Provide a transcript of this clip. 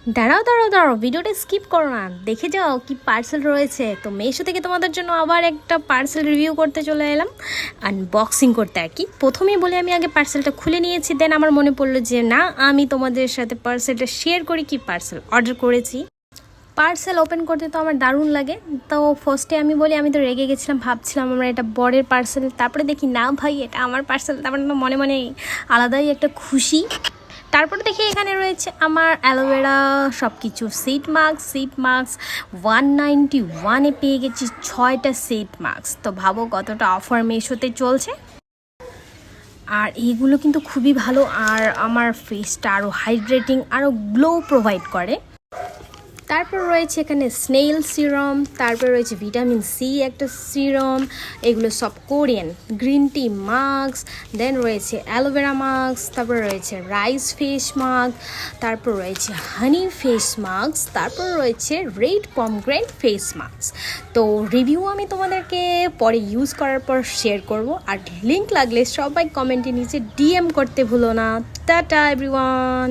দাঁড়াও দাঁড়াও দাঁড়াও, ভিডিওটা স্কিপ করো না, দেখে যাও কি পার্সেল রয়েছে। তো মেশো থেকে তোমাদের জন্য আবার একটা পার্সেল রিভিউ করতে চলে এলাম, আনবক্সিং করতে আর কি। প্রথমেই বলে আমি আগে পার্সেলটা খুলে নিয়েছি, দেন আমার মনে পড়লো যে না, আমি তোমাদের সাথে পার্সেলটা শেয়ার করি কি পার্সেল অর্ডার করেছি। পার্সেল ওপেন করতে তো আমার দারুণ লাগে। তো ফার্স্টে আমি বলি, আমি তো রেগে গেছিলাম, ভাবছিলাম আমরা এটা বরের পার্সেল, তারপরে দেখি না ভাই এটা আমার পার্সেল, তারপরে মনে মনে আলাদাই একটা খুশি। তারপর দেখি এখানে রয়েছে আমার অ্যালোভেরা সব কিছু সিট মাস্ক 191-এ পেয়ে গেছি 6টা সিট মাস্ক। তো ভাবো কতটা অফার মেশোতে চলছে। আর এইগুলো কিন্তু খুবই ভালো, আর আমার ফেসটা আরও হাইড্রেটিং আরও গ্লো প্রোভাইড করে। তারপর রয়েছে এখানে স্নেল সিরাম, তারপর রয়েছে ভিটামিন সি একটা সিরাম, এগুলো সব কোরিয়ান। গ্রিন টি মাস্ক, দেন রয়েছে অ্যালোভেরা মাস্ক, তারপর রয়েছে রাইস ফেস মাস্ক, তারপর রয়েছে হানি ফেস মাস্ক, তারপর রয়েছে রেড পমগ্রেনেট ফেস মাস্ক। তো রিভিউ আমি তোমাদেরকে পরে ইউজ করার পর শেয়ার করব, আর লিঙ্ক লাগলে সবাই কমেন্টের নিচে ডিএম করতে ভুলো না। Tata everyone.